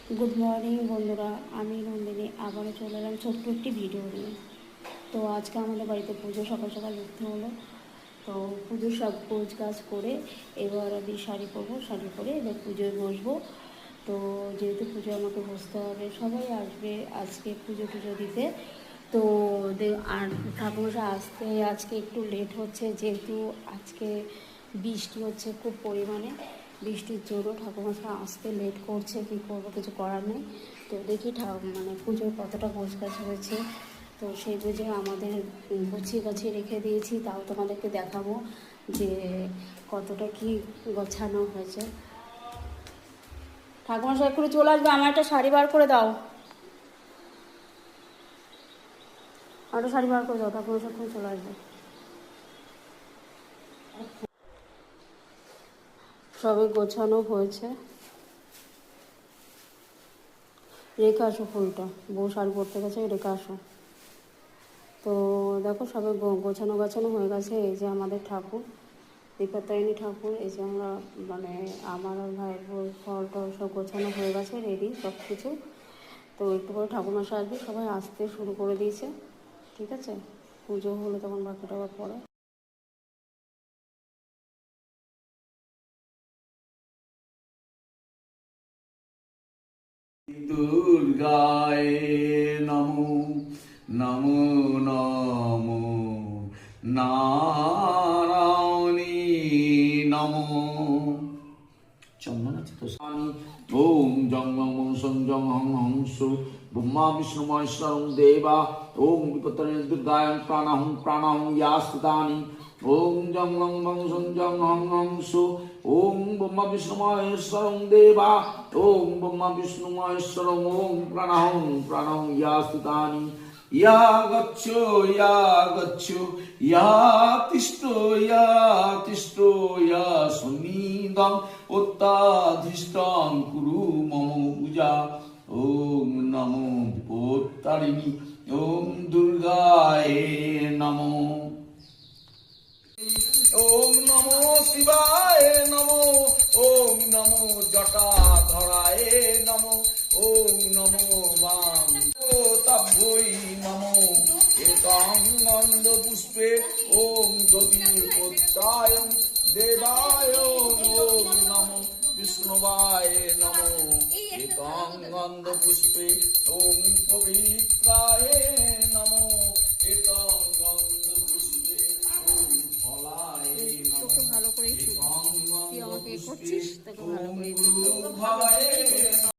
Good morning বন্ধুরা, আমি নন্দিনী আবারও চলে এলাম ছোট্ট একটি ভিডিও নিয়ে। তো আজকে আমাদের বাড়িতে পুজো সকাল সকাল উঠতে হলো। তো পুজোর সব গোছ গাছ করে এবার আমি শাড়ি পরবো, শাড়ি পরে এবার পুজোয় বসবো। তো যেহেতু পুজো আমাকে বসতে হবে, সবাই আসবে আজকে পুজো টুজো দিতে। তো আর ঠাকুরমশাই আসতে আজকে একটু লেট হচ্ছে, যেহেতু আজকে বৃষ্টি হচ্ছে খুব পরিমাণে। বৃষ্টির জন্য ঠাকুরমশাই আসতে লেট করছে, কী করবো, কিছু করার নেই। তো দেখি মানে পুজোর কতটা গোছগাছ হয়েছে। তো সেই বুঝে আমাদের গুছিয়ে গাছিয়ে রেখে দিয়েছি, তাও তোমাদেরকে দেখাবো যে কতটা কি গোছানো হয়েছে। ঠাকুরমশাই একটু চলে আসবে, আমার একটা শাড়ি বার করে দাও, একটা শাড়ি বার করে দাও, ঠাকুরমশাই এখন চলে আসবে। সবে গোছানো হয়েছে, রেখে আসো ফুলটা, বউ শাড়ি পরতে গেছে, রেখে আসো। তো দেখো সবে গোছানো গাছানো হয়ে গেছে। এই যে আমাদের ঠাকুর, বিপত্তারিণী ঠাকুর, এই যে আমরা মানে আমার আর ভাইয়ের বউ ফল টল সব গোছানো হয়ে গেছে, রেডি সব কিছু। তো একটু করে ঠাকুরমশাই আসবে, সবাই আসতে শুরু করে দিয়েছে। ঠিক আছে, পুজো হলে তখন বাকিটা আবার পরে। দুর্গায় নমো নমো নমো নারায়ণী নমো। চন্দন আছে তো। ওম জং সংযং হং হংস ব্রহ্মা বিষ্ণু মহেশ্বরং দেবা। ওম বিপত্তারিণী দুর্গায় প্রাণাহং প্রাণাহং ইয়াস্তানি। ওম জং সংযং হং হংস। ওম ব্রহ্মা বিষ্ণু মহেশ্বরং দেবা। ওম ব্রহ্মা বিষ্ণু মহেশ্বরং ওম প্রাণাহং প্রাণাহং ইয়াস্তানি। ইয়া গচ্ছো ইয়া গচ্ছো ইয়া তিষ্ঠো ইয়া তিষ্ঠো ইয়া সন্নিধং অত্যাধিষ্ঠং কুরু মম পূজা। ওম নমো বিপত্তারিণী ওম দুর্গায় নমো। ওম নমো শিবায় নমো। ওম নমো জটাধরায় নমো। ওম নমো বাম তাভ্যই নমো। এতং গন্ধ পুষ্পে ওম জ্যোতির্পত্যায় দেবায়। ওম নমো বিষ্ণুবায় নমো। এতং গন্ধ পুষ্পে ওম পবিত্রায় নমো। এতং গন্ধ পুষ্পে ওম ফলায় তোকে ভালো করে নমো। তুই আমাকে করছিস, তোকে ভালো করে ওম